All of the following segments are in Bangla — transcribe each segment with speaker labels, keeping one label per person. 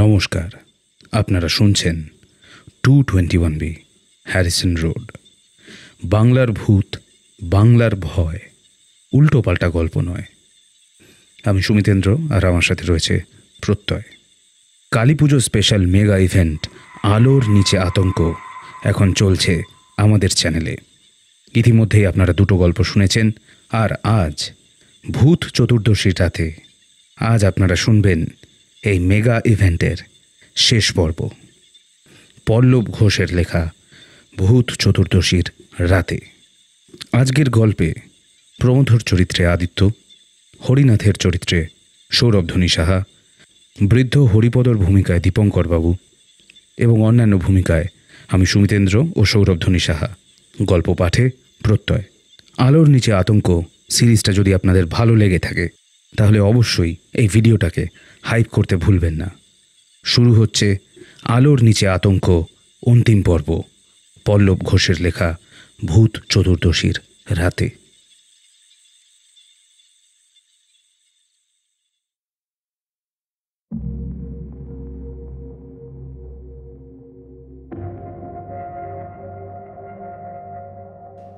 Speaker 1: নমস্কার, আপনারা শুনছেন 221B হ্যারিসন রোড। বাংলার ভূত, বাংলার ভয়, উল্টোপাল্টা গল্প নয়। আমি সুমিতেন্দ্র, আর আমার সাথে রয়েছে প্রত্যয়। কালী পুজো স্পেশাল মেগা ইভেন্ট আলোর নিচে আতঙ্ক এখন চলছে আমাদের চ্যানেলে। ইতিমধ্যেই আপনারা দুটো গল্প শুনেছেন, আর আজ ভূত চতুর্দশীর রাতে আজ আপনারা শুনবেন এই মেগা ইভেন্টের শেষ পর্ব। পল্লব ঘোষের লেখা ভূত চতুর্দশীর রাতে। আজকের গল্পে প্রমথর চরিত্রে আদিত্য, হরিনাথের চরিত্রে সৌরভধ্বনি সাহা, বৃদ্ধ হরিপদর ভূমিকায় দীপঙ্করবাবু এবং অন্যান্য ভূমিকায় আমি সুমিতেন্দ্র ও সৌরভধ্বনি সাহা। গল্প পাঠে প্রত্যয়। আলোর নিচে আতঙ্ক সিরিজটা যদি আপনাদের ভালো লেগে থাকে তাহলে অবশ্যই এই ভিডিওটাকে হাইপ করতে ভুলবেন না। শুরু হচ্ছে আলোর নিচে আতঙ্ক অন্তিম পর্ব, পল্লব ঘোষের লেখা ভূত চতুর্দশীর রাতে।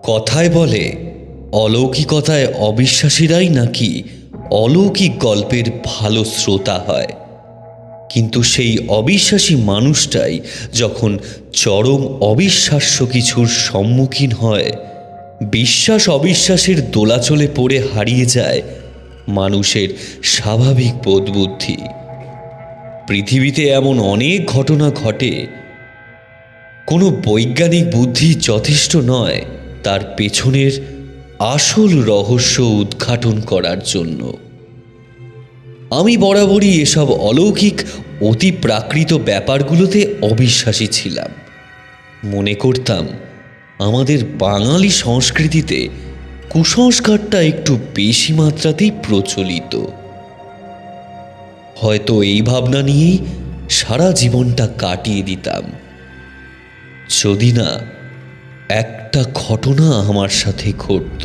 Speaker 2: কথায় বলে অলৌকিকতায় অবিশ্বাসীরাই নাকি অলৌকিক গল্পের ভালো শ্রোতা হয়, কিন্তু সেই অবিশ্বাসী মানুষটাই যখন চরম অবিশ্বাস্য কিছুর সম্মুখীন হয়, বিশ্বাস অবিশ্বাসের দোলাচলে পড়ে হারিয়ে যায় মানুষের স্বাভাবিক বোধবুদ্ধি। পৃথিবীতে এমন অনেক ঘটনা ঘটে, কোনো বৈজ্ঞানিক বুদ্ধি যথেষ্ট নয় তার পেছনের আসল রহস্য উদ্ঘাটন করার জন্য। আমি বরাবরই এসব অলৌকিক অতি প্রাকৃত ব্যাপারগুলোতে অবিশ্বাসী ছিলাম। মনে করতাম আমাদের বাঙালি সংস্কৃতিতে কুসংস্কারটা একটু বেশি মাত্রাতেই প্রচলিত। হয়তো এই ভাবনা নিয়েই সারা জীবনটা কাটিয়ে দিতাম, যদি না একটা ঘটনা আমার সাথে ঘটত।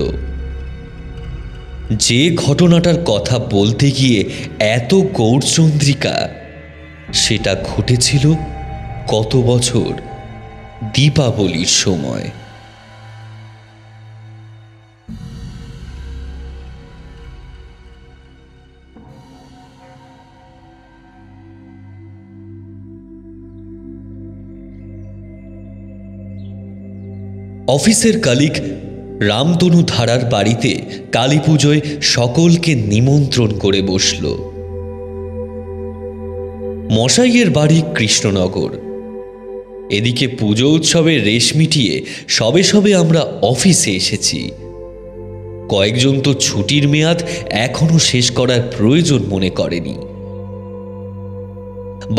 Speaker 2: যে ঘটনাটার কথা বলতে গিয়ে এত গৌরচন্দ্রিকা, সেটা ঘটেছিল কত বছর দীপাবলির সময়। অফিসের কালিগ রামতনু ধারার বাড়িতে কালী পুজোয় সকলকে নিমন্ত্রণ করে বসল। মশাইয়ের বাড়ি কৃষ্ণনগর। এদিকে পুজো উৎসবের রেশ মিটিয়ে সবে সবে আমরা অফিসে এসেছি। কয়েকজন তো ছুটির মেয়াদ এখনো শেষ করার প্রয়োজন মনে করেনি।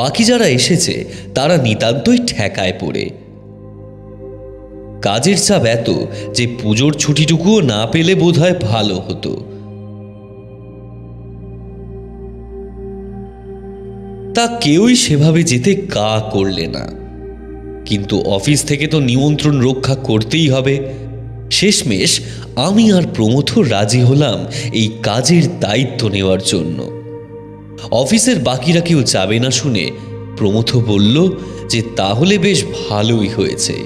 Speaker 2: বাকি যারা এসেছে তারা নিতান্তই ঠেকায় পড়ে। কাজের চাপ এত যে পুজোর ছুটিটুকুও না পেলে বোধহয় ভালো হতো। তা কেউই সেভাবে যেতে গা করলে না, কিন্তু অফিস থেকে তো নিমন্ত্রণ রক্ষা করতেই হবে। শেষমেশ আমি আর প্রমথ রাজি হলাম এই কাজের দায়িত্ব নেওয়ার জন্য। অফিসের বাকিরা কেউ যাবে না শুনে প্রমথ বলল যে তাহলে বেশ ভালোই হয়েছে,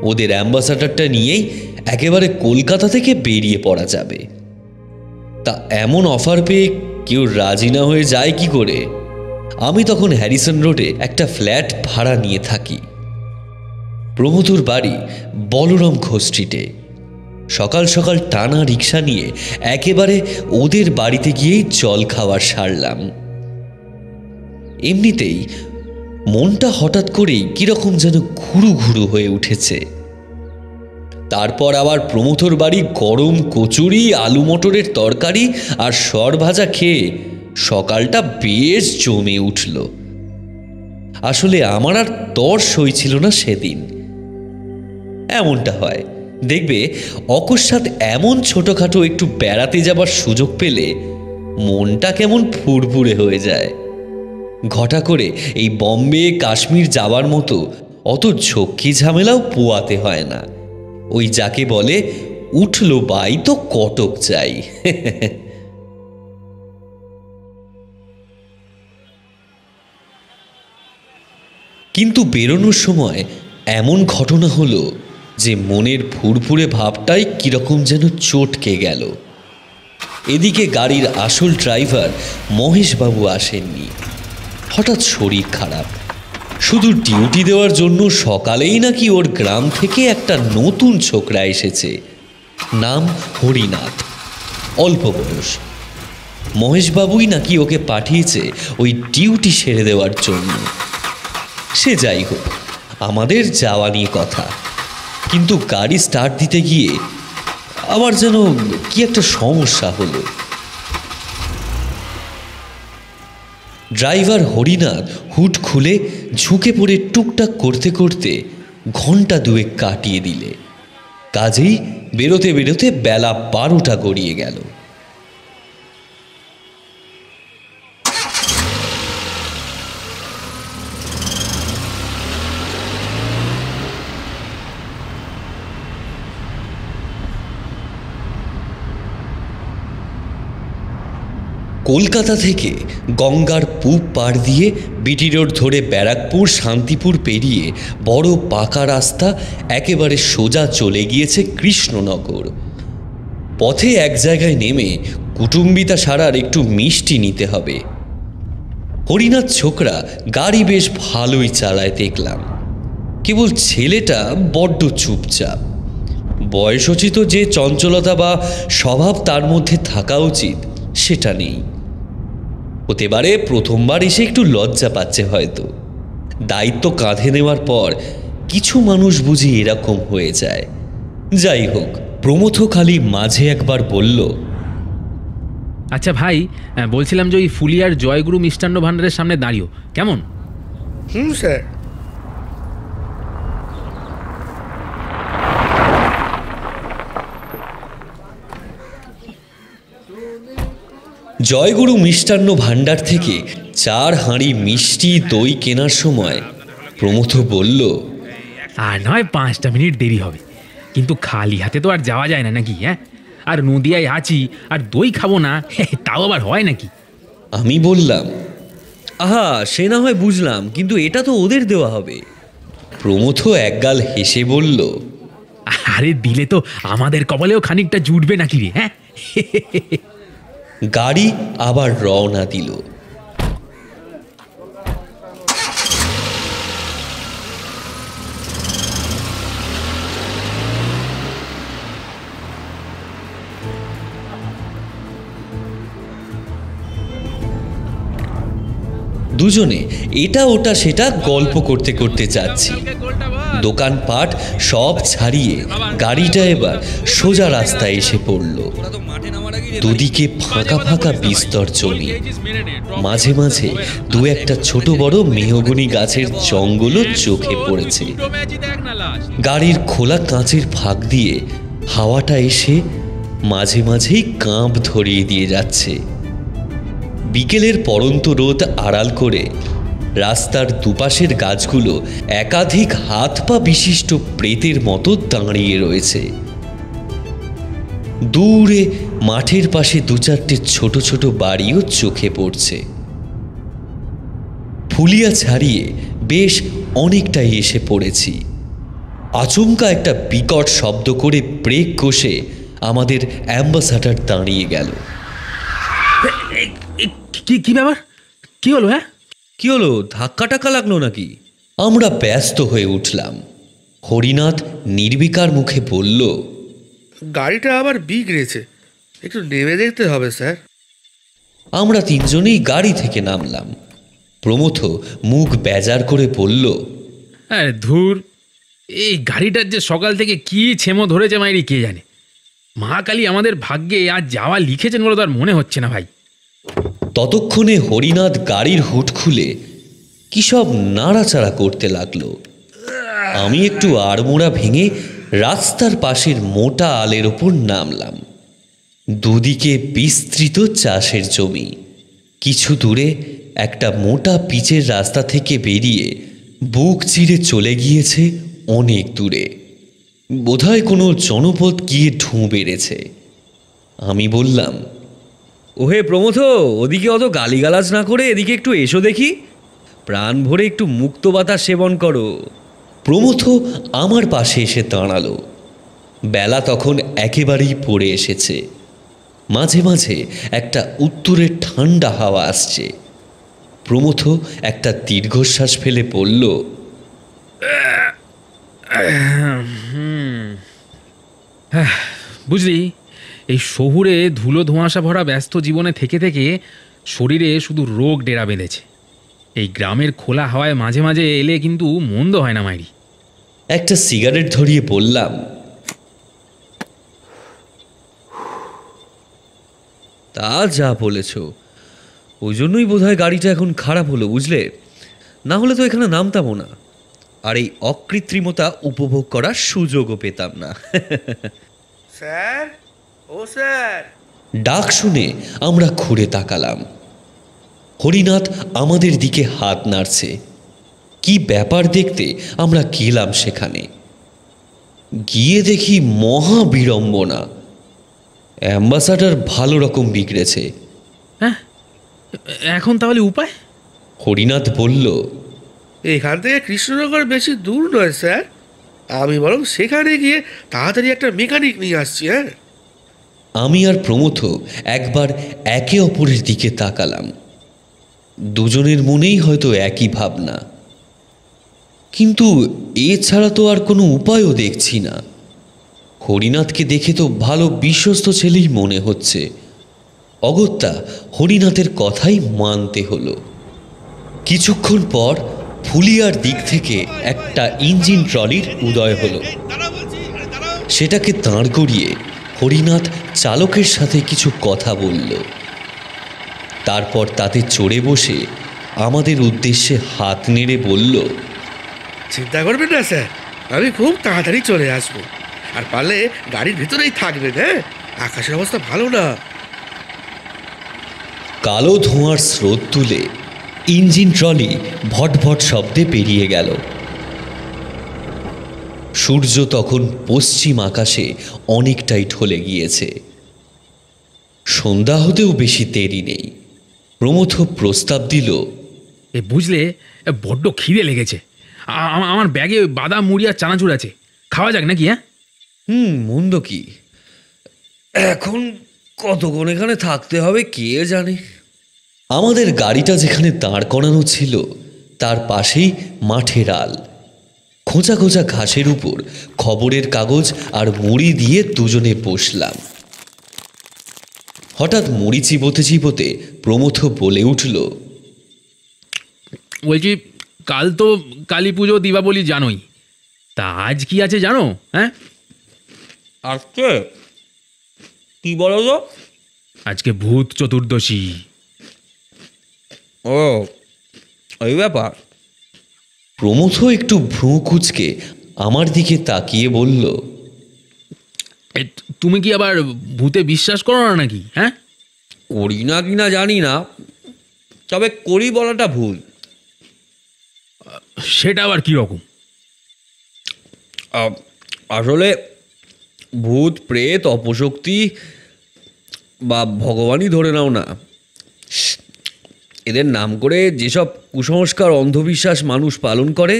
Speaker 2: ওদের অ্যাম্বাসাডারটা নিয়েই একেবারে কলকাতা থেকে বেরিয়ে পড়া যাবে। তা এমন অফার পেয়ে কেউ রাজি না হয়ে যায় কি করে? আমি তখন হ্যারিসন রোডে একটা ফ্ল্যাট ভাড়া নিয়ে থাকি। প্রমথুর বাড়ি বলরাম ঘোষ স্ট্রিটে। সকাল সকাল টানা রিক্সা নিয়ে একেবারে ওদের বাড়িতে গিয়েই জল খাওয়ার সারলাম। এমনিতেই মনটা হঠাৎ করেই কিরকম যেন ঘুরু ঘুরু হয়ে উঠেছে। তারপর আবার প্রমথর বাড়ি গরম কচুরি, আলু মটরের তরকারি আর সর ভাজা খেয়ে সকালটা বেশ জমে উঠল। আসলে আমার আর তর সই ছিল না সেদিন। এমনটা হয়, দেখবে অকস্মাৎ এমন ছোটখাটো একটু বেড়াতে যাবার সুযোগ পেলে মনটা কেমন ফুরফুরে হয়ে যায়। ঘটা করে এই বম্বে কাশ্মীর যাবার মতো অত ঝক্কি ঝামেলাও পোয়াতে হয় না। ওই যাকে বলে উঠলো বাই তো কটক চাই। কিন্তু বেরোনোর সময় এমন ঘটনা হলো যে মনের ফুরফুরে ভাবটাই কীরকম যেন চটকে গেল। এদিকে গাড়ির আসল ড্রাইভার মহেশবাবু আসেননি। হঠাৎ শরীর খারাপ। শুধু ডিউটি দেওয়ার জন্য সকালেই নাকি ওর গ্রাম থেকে একটা নতুন ছোকরা এসেছে, নাম হরিনাথ, অল্প বয়স। মহেশবাবুই নাকি ওকে পাঠিয়েছে ওই ডিউটি সেরে দেওয়ার জন্য। সে যাই হোক, আমাদের যাওয়া নিয়ে কথা। কিন্তু গাড়ি স্টার্ট দিতে গিয়ে আবার যেন কি একটা সমস্যা হলো। ড্রাইভার হরিনাথ হুড খুলে ঝুঁকে পড়ে টুকটাক করতে করতে ঘন্টা দুয়েক কাটিয়ে দিলে। কাজেই বেরোতে বেরোতে বেলা 12টা গড়িয়ে গেল। কলকাতা থেকে গঙ্গার পূব পাড় দিয়ে বিটি রোড ধরে ব্যারাকপুর শান্তিপুর পেরিয়ে বড় পাকা রাস্তা একেবারে সোজা চলে গিয়েছে কৃষ্ণনগর। পথে এক জায়গায় নেমে কুটুম্বিতা সারার একটু মিষ্টি নিতে হবে। হরিনাথ ছোকরা গাড়ি বেশ ভালোই চালায় দেখলাম, কেবল ছেলেটা বড্ড চুপচাপ। বয়সোচিত যে চঞ্চলতা বা স্বভাব তার মধ্যে থাকা উচিত সেটা নেই। হতে পারে প্রথমবার এসে একটু লজ্জা পাচ্ছে হয়তো। দায়িত্ব কাঁধে নেওয়ার পর কিছু মানুষ বুঝি এরকম হয়ে যায়। যাই হোক, প্রমথ খালি মাঝে একবার বলল,
Speaker 3: আচ্ছা ভাই, বলছিলাম যে ওই ফুলিয়ার জয়গুরু মিষ্টান্ন ভাণ্ডারের সামনে দাঁড়িয়েও কেমন?
Speaker 4: স্যার।
Speaker 2: জয়গুরু মিষ্টান্ন ভাণ্ডার থেকে 4 হাঁড়ি মিষ্টি দই কেনার সময় প্রমথ বলল,
Speaker 3: আর নয় 5টা মিনিট দেরি হবে, কিন্তু খালি হাতে তো আর যাওয়া যায় না নাকি? হ্যাঁ, আর নদিয়ায় আছি আর দই খাবো না, তাও আবার হয় নাকি?
Speaker 2: আমি বললাম, আহা সে না হয় বুঝলাম, কিন্তু এটা তো ওদের দেওয়া হবে। প্রমথ একগাল হেসে বলল,
Speaker 3: আরে দিলে তো আমাদের কপালেও খানিকটা জুটবে নাকি রে? হ্যাঁ।
Speaker 2: গাড়ি আবার রওনা দিল। দুজনে এটা ওটা সেটা গল্প করতে করতে যাচ্ছি। দোকানপাট সব ছাড়িয়ে গাড়িটা এবার সোজা রাস্তায় এসে পড়ল। দুদিকে ফাঁকা ফাঁকা বিস্তর জমি, মাঝে মাঝে দু একটা ছোট বড় মেহগনি গাছের জঙ্গলও চোখে পড়েছে। গাড়ির খোলা কাঁচের ফাঁক দিয়ে হাওয়াটা এসে মাঝে মাঝেই কাঁপ ধরিয়ে দিয়ে যাচ্ছে। বিকেলের পড়ন্ত রোদ আড়াল করে রাস্তার দুপাশের গাছগুলো একাধিক হাত পা বিশিষ্ট প্রেতের মতো দাঁড়িয়ে রয়েছে। দূরে মাঠের পাশে 2-4টে ছোট ছোট বাড়িও চোখে পড়ছে। ফুলিয়া ছাড়িয়ে বেশ অনেকটাই এসে পড়েছি। আচমকা একটা বিকট শব্দ করে ব্রেক কষে আমাদের অ্যাম্বাসাডার দাঁড়িয়ে গেল।
Speaker 3: কি ব্যাপার? কি হলো? হ্যাঁ,
Speaker 2: কি হলো? ধাক্কা টাক্কা লাগলো নাকি? আমরা ব্যস্ত হয়ে উঠলাম। হরিনাথ নির্বিকার মুখে বলল,
Speaker 4: গাড়িটা আবার বিগড়েছে, একটু নেমে দেখতে হবে স্যার।
Speaker 2: আমরা তিনজনেই গাড়ি থেকে নামলাম। প্রমথ মুখ বেজার করে বলল,
Speaker 3: আরে ধুর, এই গাড়িটার যে সকাল থেকে কি ছেমো ধরেছে মাইরি কে জানে। মা কালী আমাদের ভাগ্যে আজ যাওয়া লিখেছেন বলে তো আর মনে হচ্ছে না ভাই।
Speaker 2: ততক্ষণে হরিনাথ গাড়ির হুড খুলে কি সব নাড়াচাড়া করতে লাগলো। আমি একটু আড়মোড়া ভেঙে রাস্তার পাশের মোটা আলের ওপর নামলাম। দুদিকে বিস্তৃত চাষের জমি। কিছু দূরে একটা মোটা পিচের রাস্তা থেকে বেরিয়ে বুক চিরে চলে গিয়েছে অনেক দূরে। বোধহয় কোনো জনপদ গিয়ে ঢুঁ বেড়েছে। আমি বললাম, ওহে প্রমথ, ওদিকে অত গালিগালাজ না করে এদিকে একটু এসো দেখি। প্রাণ ভরে একটু মুক্ত বাতাস সেবন করো। প্রমথ আমার পাশে এসে দাঁড়ালো। বেলা তখন একেবারেই পড়ে এসেছে। মাঝে মাঝে একটা উত্তরের ঠান্ডা হাওয়া আসছে। প্রমথ একটা দীর্ঘশ্বাস ফেলে বলল,
Speaker 3: বুঝলি, এই শহুরে ধুলো ধোঁয়াশা ভরা ব্যস্ত জীবনে থেকে থেকে শরীরে শুধু রোগ ডেরা বেঁধেছে। এই গ্রামের খোলা হাওয়ায় মাঝে মাঝে এলে কিন্তু মন্দ হয় না মাইরি।
Speaker 2: একটা সিগারেট ধরিয়ে বললাম, তা যা বলেছ, ওই জন্যই বোধহয় গাড়িটা এখন খারাপ হলো, বুঝলে? না হলে তো এখানে নামতামও না, আর এই অকৃত্রিমতা উপভোগ করার সুযোগও পেতাম না।
Speaker 4: স্যার, ও স্যার।
Speaker 2: ডাক শুনে আমরা ঘুরে তাকালাম। হরিনাথ আমাদের দিকে হাত নাড়ছে। কি ব্যাপার দেখতে আমরা গেলাম সেখানে। গিয়ে দেখি মহা বিড়ম্বনা। অ্যাম্বাসাডার ভালো রকম বিগড়েছে।
Speaker 3: হ্যাঁ, এখন তাহলে উপায়?
Speaker 2: হরিনাথ বলল,
Speaker 4: এখান থেকে কৃষ্ণনগর বেশি দূর নয় স্যার। আমি বরং সেখানে গিয়ে তাড়াতাড়ি একটা মেকানিক নিয়ে আসছি। হ্যাঁ,
Speaker 2: আমি আর প্রমথ একবার একে অপরের দিকে তাকালাম। দুজনের মনেই হয়তো একই ভাবনা, কিন্তু এছাড়া তো আর কোনো উপায়ও দেখছি না। হরিনাথকে দেখে তো ভালো বিশ্বস্ত ছেলেই মনে হচ্ছে। অগত্যা হরিনাথের কথাই মানতে হলো। কিছুক্ষণ পর ফুলিয়ার দিক থেকে একটা ইঞ্জিন ট্রলির উদয় হলো। সেটাকে দাঁড় করিয়ে হরিনাথ চালকের সাথে কিছু কথা বলল। তারপর তাতে চড়ে বসে আমাদের উদ্দেশ্যে হাত নেড়ে বলল,
Speaker 4: চিন্তা করবেন না স্যার, আমি খুব তাড়াতাড়ি চলে আসবো। আর পারলে গাড়ির ভিতরেই থাকবেন। হ্যাঁ, আকাশের অবস্থা ভালো না।
Speaker 2: কালো ধোঁয়ার স্রোত তুলে ইঞ্জিন ট্রলি ভটভট শব্দে পেরিয়ে গেল। সূর্য তখন পশ্চিম আকাশে অনেকটাই ঢলে গিয়েছে। সন্ধ্যা হতেও বেশি দেরি নেই। প্রমথ প্রস্তাব দিল,
Speaker 3: এ বুঝলে, বড্ড খিদে লেগেছে। আমার ব্যাগে বাদাম মুড়ি আর চানাচুর আছে, খাওয়া যাক নাকি? হ্যাঁ,
Speaker 2: মন্দ কি? এখন কতক্ষণ এখানে থাকতে হবে কে জানে। আমাদের গাড়িটা যেখানে দাঁড় করানো ছিল তার পাশেই মাঠের আল। খোঁচা খোঁচা ঘাসের উপর খবরের কাগজ আর মুড়ি দিয়ে দুজনে বসলাম। হঠাৎ মুড়ি চিবোতে চিবোতে প্রমথ বলে উঠল,
Speaker 3: বলছি, কাল তো কালী পুজো দীপাবলি জানোই, তা আজ কি আছে জানো? হ্যাঁ,
Speaker 2: আজকে কি বলো তো?
Speaker 3: আজকে ভূত চতুর্দশী।
Speaker 2: ও, ওই ব্যাপার। প্রমথ একটু ভ্রু কুঁচকে আমার দিকে তাকিয়ে বলল,
Speaker 3: তুমি কি আবার ভূতে বিশ্বাস করো না নাকি? হ্যাঁ,
Speaker 2: করি না কিনা জানি না, তবে করি বলাটা ভুল।
Speaker 3: সেটা আবার কি রকম?
Speaker 2: আসলে ভূত প্রেত অপশক্তি বা ভগবানই ধরে নাও না, এদের নাম করে যেসব কুসংস্কার অন্ধবিশ্বাস মানুষ পালন করে,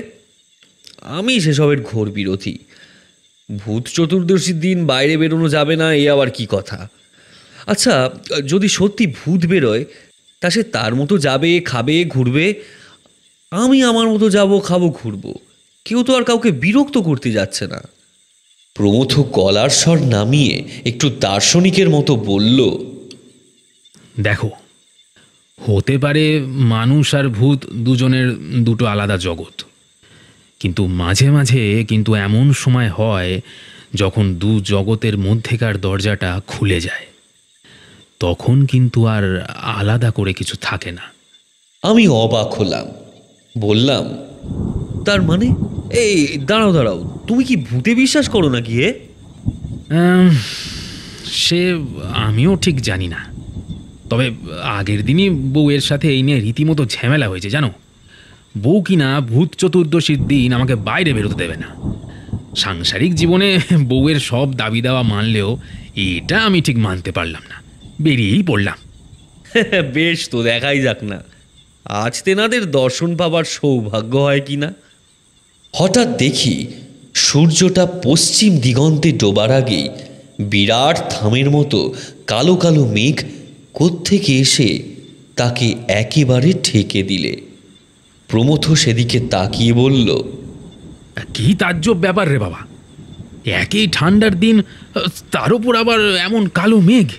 Speaker 2: আমি সেসবের ঘোর বিরোধী। ভূত চতুর্দশীর দিন বাইরে বেরোনো যাবে না, এ আবার কি কথা? আচ্ছা, যদি সত্যি ভূত বেরোয়, তা সে তার মতো যাবে, খাবে, ঘুরবে। আমি আমার মতো যাব, খাবো, ঘুরবো। কেউ তো আর কাউকে বিরক্ত করতে যাচ্ছে না। প্রমথ গলার স্বর নামিয়ে একটু দার্শনিকের মতো বলল,
Speaker 3: দেখো, হতে পারে মানুষ আর ভূত দুজনের দুটো আলাদা জগৎ, কিন্তু মাঝে মাঝে কিন্তু এমন সময় হয় যখন দু জগতের মধ্যেকার দরজাটা খুলে যায়, তখন কিন্তু আর আলাদা করে কিছু থাকে না।
Speaker 2: আমি অবাক হলাম। বললাম, তার মানে? এই দাঁড়াও দাঁড়াও, তুমি কি ভূতে বিশ্বাস করো নাকি?
Speaker 3: সে আমিও ঠিক জানি না, তবে আগের দিনই বউয়ের সাথে এই নিয়ে রীতিমতো ঝামেলা হয়েছে জানো। বউ কিনা ভূত চতুর্দশীর দিন আমাকে বাইরে বেরোতে দেবে না। সাংসারিক জীবনে বউয়ের সব দাবি দাওয়া মানলেও এটা আমি ঠিক মানতে পারলাম না, বেরিয়েই পড়লাম।
Speaker 2: বেশ, তো দেখাই যাক না। আজ তেনাদের দর্শন পাবার সৌভাগ্য হয় কিনা। হঠাৎ দেখি সূর্যটা পশ্চিম দিগন্তে ডোবার আগেই বিরাট থামের মতো কালো কালো মেঘ কোত্থেকে এসে তাকে একেবারে ঢেকে দিলে। প্রমথ সেদিকে তাকিয়ে বলল,
Speaker 3: কি তাজ্জব ব্যাপার রে বাবা, একই ঠান্ডার দিন, তার উপর আবার এমন কালো মেঘ।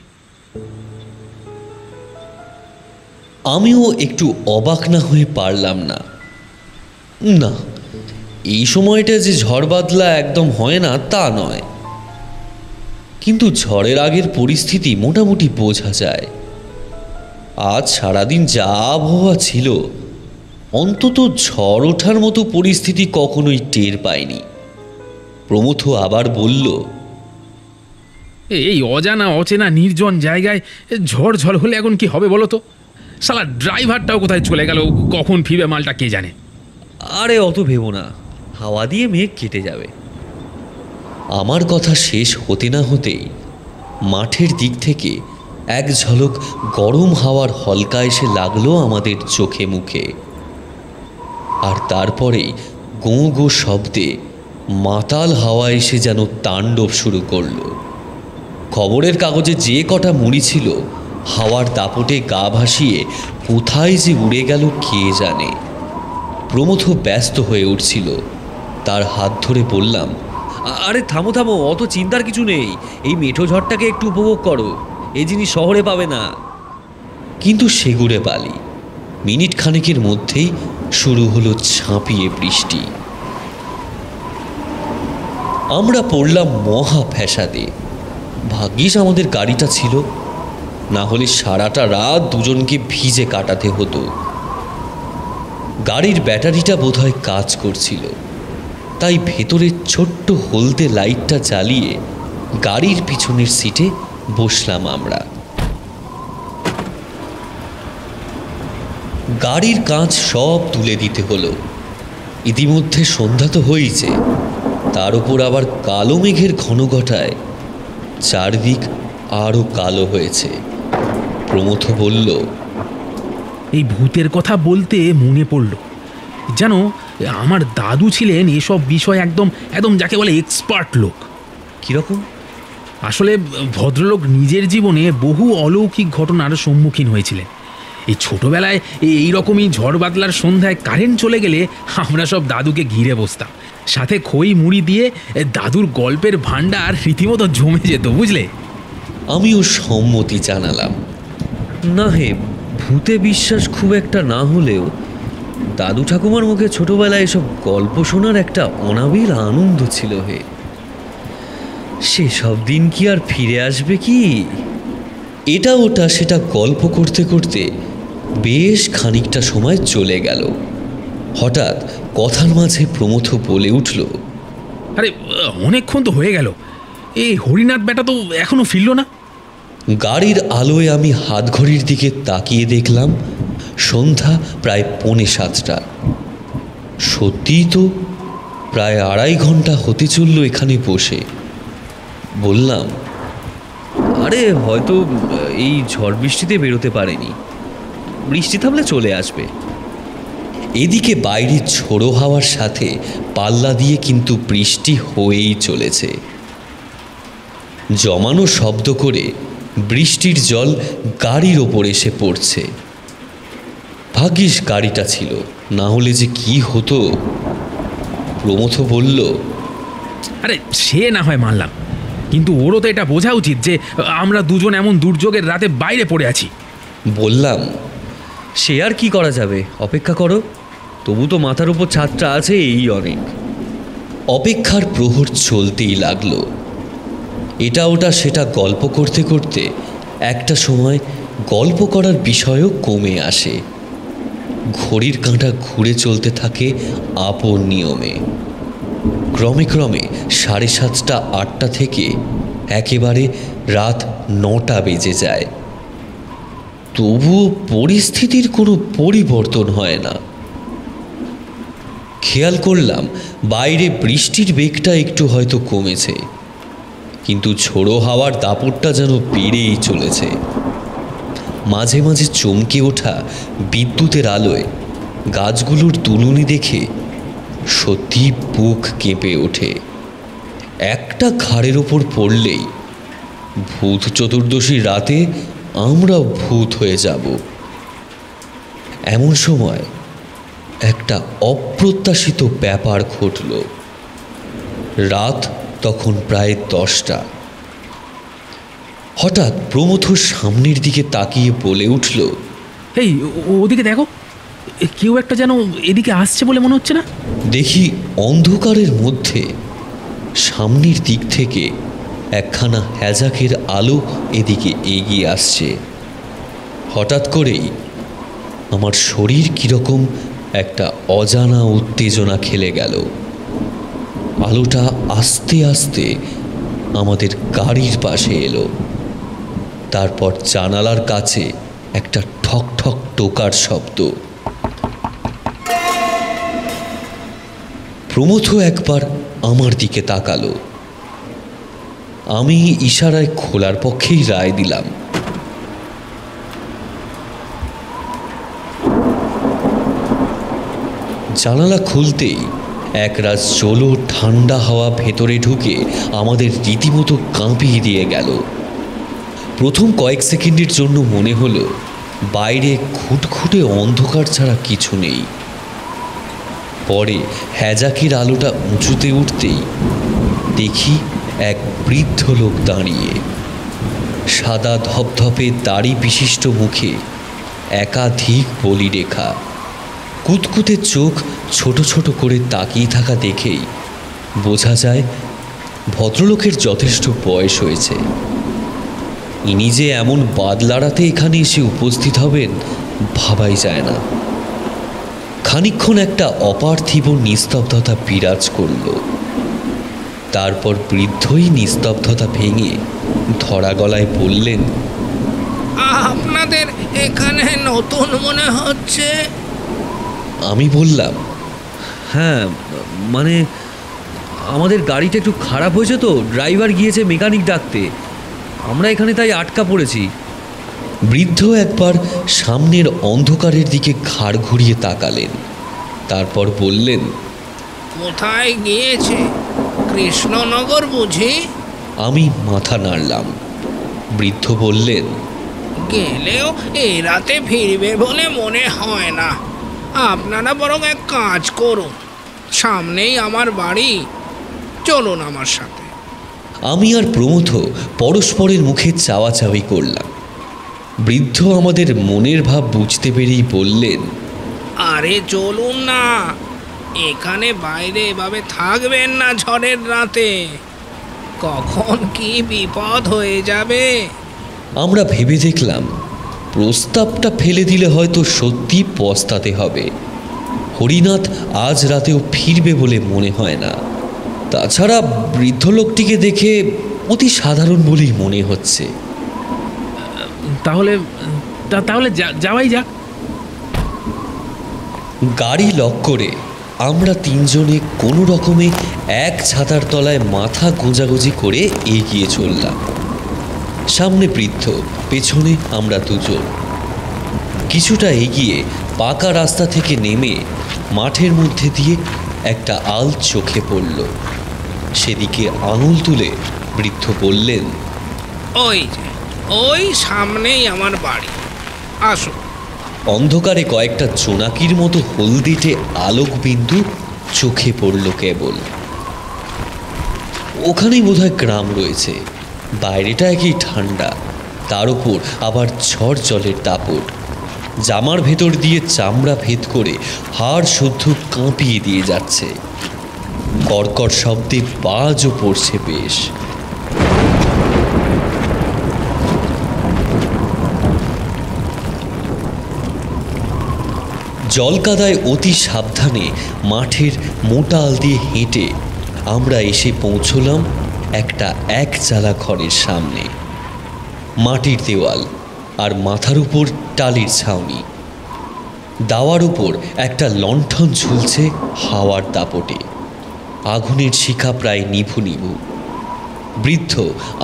Speaker 2: আমিও একটু অবাক না হয়ে পারলাম না। না, এই সময়টা যে ঝড় বাদলা একদম হয় না তা নয়, কিন্তু ঝড়ের আগের পরিস্থিতি মোটামুটি বোঝা যায়। আজ সারাদিন যা আবহাওয়া ছিল, অন্তত ঝড় ওঠার মতো পরিস্থিতি কখনোই টের পায়নি। প্রমথ আবার বলল,
Speaker 3: এই অজানা অচেনা নির্জন জায়গায় ঝড় ঝড় হলে এখন কি হবে বলো তো? শালা ড্রাইভারটাও কোথায় চলে গেল, কখন ফিরবে মালটা কে জানে।
Speaker 2: আরে অত ভেবো না, হাওয়া দিয়ে মেঘ কেটে যাবে। আমার কথা শেষ হতে না হতেই মাঠের দিক থেকে এক ঝলক গরম হাওয়ার হলকা এসে লাগলো আমাদের চোখে মুখে। আর তারপরেই গোঁ গোঁ শব্দে মাতাল হাওয়া এসে যেন তাণ্ডব শুরু করলো। খবরের কাগজে যে কটা মুড়ি ছিল, হাওয়ার দাপটে গা ভাসিয়ে কোথায় যে উড়ে গেল কে জানে। প্রমথ ব্যস্ত হয়ে উঠছিল। তার হাত ধরে বললাম, আরে থামো থামো, অত চিন্তার কিছু নেই, এই মেঠো ঝড়টাকে একটু উপভোগ করো, এই জিনিস শহরে পাবে না। কিন্তু সেগুড়ে বালি। মিনিট খানেকের মধ্যেই শুরু হলো ঝাঁপিয়ে বৃষ্টি। আমরা পড়লাম মহা ফ্যাসাদে। ভাগ্যিস আমাদের গাড়িটা ছিল, না হলে সারাটা রাত দুজনকে ভিজে কাটাতে হতো। গাড়ির ব্যাটারিটা বোধহয় কাজ করছিল, তাই ভেতরের ছোট্ট হলদে লাইটটা জ্বালিয়ে গাড়ির পিছনের সিটে বসলাম আমরা। গাড়ির কাঁচ সব তুলে দিতে হলো। ইতিমধ্যে সন্ধ্যা তো হয়েছে, তার উপর আবার কালো মেঘের ঘন ঘটায় চারদিক আরও কালো হয়েছে। প্রমথ বলল,
Speaker 3: এই ভূতের কথা বলতে মনে পড়ল, জানো আমার দাদু ছিলেন এসব বিষয় একদম একদম যাকে বলে এক্সপার্ট লোক।
Speaker 2: কীরকম?
Speaker 3: আসলে ভদ্রলোক নিজের জীবনে বহু অলৌকিক ঘটনার সম্মুখীন হয়েছিলেন। এই ছোটবেলায় এইরকমই ঝড় বাদলার সন্ধ্যায় কারেন্ট চলে গেলে আমরা সব দাদুকে ঘিরে বসতাম, সাথে খই মুড়ি দিয়ে দাদুর গল্পের ভাণ্ডার রীতিমতো জমে যেত, বুঝলে।
Speaker 2: আমিও সম্মতি জানালাম। না হে, ভূতে বিশ্বাস খুব একটা না হলেও দাদু ঠাকুমার মুখে ছোটবেলায় এসব গল্প শোনার একটা অনাবিল আনন্দ ছিল হে। সেসব দিন কি আর ফিরে আসবে কি? এটা ওটা সেটা গল্প করতে করতে বেশ খানিকটা সময় চলে গেল। হঠাৎ কথার মাঝে প্রমথ বলে উঠল,
Speaker 3: আরে অনেকক্ষণ তো হয়ে গেল, এই হরিনাথ বেটা তো এখনো ফিরল না।
Speaker 2: গাড়ির আলোয় আমি হাত ঘড়ির দিকে তাকিয়ে দেখলাম সন্ধ্যা প্রায় 6:45। সত্যিই তো প্রায় 2.5 ঘন্টা হতে চলল এখানে বসে। বললাম, আরে হয়তো এই ঝড় বৃষ্টিতে বেরোতে পারেনি, বৃষ্টি থামলে চলে আসবে। এদিকে বাইরে ঝোড়ো হাওয়ার সাথে পাল্লা দিয়ে কিন্তু বৃষ্টি হয়েই চলেছে। জমানো শব্দ করে বৃষ্টির জল গাড়ির ওপর এসে পড়ছে। ভাগ্যিস গাড়িটা ছিল, না হলে যে কি হতো। প্রমথ বলল,
Speaker 3: আরে সে না হয় মানলাম, কিন্তু ওরও তো এটা বোঝা উচিত যে আমরা দুজন এমন দুর্যোগের রাতে বাইরে পড়ে আছি।
Speaker 2: বললাম, সে আর কি করা যাবে, অপেক্ষা করো, তবু তো মাথার উপর ছাদটা আছে, এই অনেক। অপেক্ষার প্রহর চলতেই লাগলো। এটা ওটা সেটা গল্প করতে করতে একটা সময় গল্প করার বিষয়ও কমে আসে। ঘড়ির কাঁটা ঘুরে চলতে থাকে আপন নিয়মে। ক্রমে ক্রমে 7:30, 8টা থেকে একেবারে রাত 9টা বেজে যায়। তবুও পরিস্থিতির কোনো পরিবর্তন হয় না। খেয়াল করলাম বাইরে বৃষ্টির বেগটা একটু হয়তো কমেছে, কিন্তু ঝোড়ো হাওয়ার দাপটটা যেন বেড়েই চলেছে। মাঝে মাঝে চমকে ওঠা বিদ্যুতের আলোয় গাছগুলোর দুলুনি দেখে সত্যি বুক কেঁপে ওঠে। একটা ঘাড়ের ওপর পড়লেই ভূত চতুর্দশী রাতে আমরা ভূত হয়ে যাব। এমন সময় একটা অপ্রত্যাশিত ব্যাপার ঘটল। রাত তখন প্রায় 10টা। হঠাৎ প্রমথ সামনের দিকে তাকিয়ে বলে উঠল,
Speaker 3: এই ওদিকে দেখো, কেউ একটা যেন এদিকে আসছে বলে মনে হচ্ছে না?
Speaker 2: দেখি অন্ধকারের মধ্যে সামনের দিক থেকে একখানা হ্যাজাকের আলো এদিকে এগিয়ে আসছে। হঠাৎ করেই আমার শরীর কীরকম একটা অজানা উত্তেজনা খেলে গেল। আলোটা আস্তে আস্তে আমাদের গাড়ির পাশে এলো। তারপর জানালার কাছে একটা ঠক ঠক টোকার শব্দ। প্রমথ একবার আমার দিকে তাকালো। আমি ইশারায় খোলার পক্ষেই রায় দিলাম। জানালা খুলতেই একরাশ জলো ঠান্ডা হাওয়া ভেতরে ঢুকে আমাদের রীতিমতো কাঁপিয়ে দিয়ে গেল। প্রথম কয়েক সেকেন্ডের জন্য মনে হলো বাইরে খুটখুটে অন্ধকার ছাড়া কিছু নেই। পরে হ্যাজাকের আলোটা উঁচুতে উঠতেই দেখি এক বৃদ্ধ লোক দাঁড়িয়ে, সাদা ধপধপে দাড়ি বিশিষ্ট মুখে একাধিক বলিরেখা, কুতকুতে চোখ ছোট ছোট করে তাকিয়ে থাকা দেখেই বোঝা যায় ভদ্রলোকের যথেষ্ট বয়স হয়েছে। ইনি যে এমন বাদলাড়াতে এখানে এসে উপস্থিত হবেন ভাবাই যায় না। খানিকক্ষণ একটা অপার্থিব নিস্তব্ধতা বিরাজ করল। তারপর বৃদ্ধই নিস্তব্ধতা ভেঙে ধরা গলায় বললেন,
Speaker 5: আপনাদের এখানে নতুন মনে হচ্ছে।
Speaker 2: আমি বললাম, হ্যাঁ, মানে আমাদের গাড়িটা একটু খারাপ হয়েছে তো, ড্রাইভার গিয়েছে মেকানিক ডাকতে, আমরা এখানে তাই আটকা পড়েছি। বৃদ্ধ একবার সামনের অন্ধকারের দিকে ঘাড় ঘুরিয়ে তাকালেন, তারপর বললেন,
Speaker 5: কোথায় গিয়েছে? কৃষ্ণনগর বুঝি?
Speaker 2: আমি মাথা নাড়লাম। বৃদ্ধ বললেন,
Speaker 5: গেলেও এই রাতে ফিরবে বলে মনে হয় না। আপনারা বরং এক কাজ করুন, সামনেই আমার বাড়ি, চলুন আমার সাথে।
Speaker 2: আমি আর প্রমথ পরস্পরের মুখে চাওয়াচাওয়ি করলাম। বৃদ্ধ আমাদের মনের ভাব বুঝতে পেরেই বললেন,
Speaker 5: আরে চলুন না, এখানে বাইরে এভাবে থাকবেন না ঝড়ের রাতে, কখন কি বিপদ হয়ে যাবে।
Speaker 2: আমরা ভেবে দেখলাম প্রস্তাবটা ফেলে দিলে হয়তো সত্যি পস্তাতে হবে। হরিনাথ আজ রাতেও ফিরবে বলে মনে হয় না। তাছাড়া বৃদ্ধ লোকটিকে দেখে অতি সাধারণ বলেই মনে হচ্ছে।
Speaker 3: তাহলে তাহলে যাওয়াই যাক।
Speaker 2: গাড়ি লক করে আমরা তিনজনে কোনো রকমে এক ছাতার তলায় মাথা গোঁজাগুঁজি করে এগিয়ে চললাম। সামনে বৃদ্ধ, পেছনে আমরা দুজন। কিছুটা এগিয়ে পাকা রাস্তা থেকে নেমে মাঠের মধ্যে দিয়ে একটা আল চোখে পড়ল। সেদিকে আঙুল তুলে বৃদ্ধ বললেন,
Speaker 5: ওই যে ওই সামনেই আমার বাড়ি, আসুন।
Speaker 2: অন্ধকারে কয়েকটা জোনাকির মতো হলদিটে আলোক বিন্দু চোখে পড়ল কেবল। ওখানেই বোধহয় গ্রাম রয়েছে। বাইরেটা একই ঠান্ডা, তার উপর আবার ঝড় জলের দাপট। জামার ভেতর দিয়ে চামড়া ভেদ করে হাড় শুদ্ধ কাঁপিয়ে দিয়ে যাচ্ছে। কর্কট শব্দে বাজও পড়ছে বেশ। জলকাদায় অতি সাবধানে মাঠের মোটা আল দিয়ে হেঁটে আমরা এসে পৌঁছলাম একটা একচালা ঘরের সামনে। মাটির দেওয়াল আর মাথার উপর টালির ছাউনি। দাওয়ার উপর একটা লণ্ঠন ঝুলছে হাওয়ার দাপটে। আগুনের শিখা প্রায় নিভু নিভু। বৃদ্ধ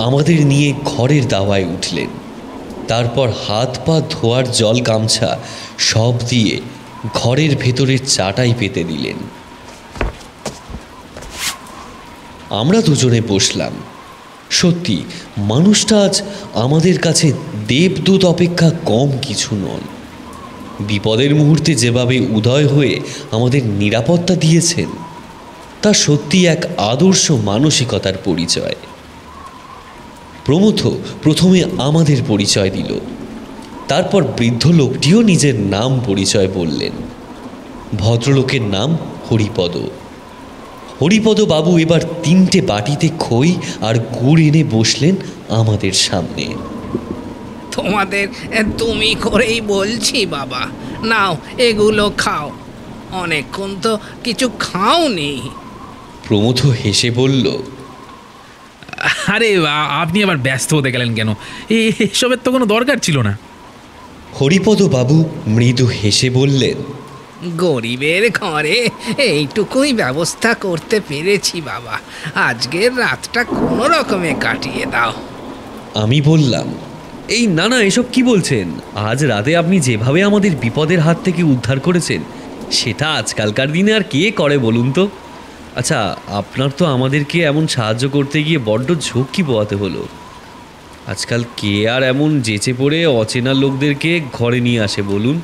Speaker 2: আমাদের নিয়ে ঘরের দাওয়ায় উঠলেন। তারপর হাত পা ধোয়ার জল গামছা সব দিয়ে ঘরের ভেতরের চাটাই পেতে দিলেন। আমরা দুজনে বসলাম। সত্যি মানুষটা আজ আমাদের কাছে দেবদূত অপেক্ষা কম কিছু নন। বিপদের মুহূর্তে যেভাবে উদয় হয়ে আমাদের নিরাপত্তা দিয়েছেন তা সত্যি এক আদর্শ মানসিকতার পরিচয়। প্রমথ প্রথমে আমাদের পরিচয় দিল, তারপর বৃদ্ধ লোকটিও নিজের নাম পরিচয় বললেন। ভদ্রলোকের নাম হরিপদ। হরিপদ বাবু এবার 3টে বাটিতে খই আর গুড় এনে বসলেন আমাদের সামনে।
Speaker 5: তোমাদের তুমি করেই বলছি বাবা, নাও এগুলো খাও, অনেকক্ষণ তো কিছু খাওনি।
Speaker 2: প্রমথ হেসে বলল,
Speaker 3: আরে আপনি আবার ব্যস্ত হতে গেলেন কেন? এসবের তো কোনো দরকার ছিল না।
Speaker 2: হরিপদ বাবু মৃদু হেসে বললেন,
Speaker 5: গরিবের ঘরে এইটুকুই ব্যবস্থা করতে পেরেছি বাবা, আজকের রাতটা কোনো রকমে কাটিয়ে দাও।
Speaker 2: আমি বললাম, এই না না, এসব কি বলছেন? আজ রাতে আপনি যেভাবে আমাদের বিপদের হাত থেকে উদ্ধার করেছেন সেটা আজকালকার দিনে আর কে করে বলুন তো? আচ্ছা, আপনার তো আমাদেরকে এমন সাহায্য করতে গিয়ে বড্ড ঝক্কি পোয়াতে হলো। আজকাল কে আর এমন যেচে পড়ে অচেনা লোকদেরকে ঘরে নিয়ে আসে বলুন?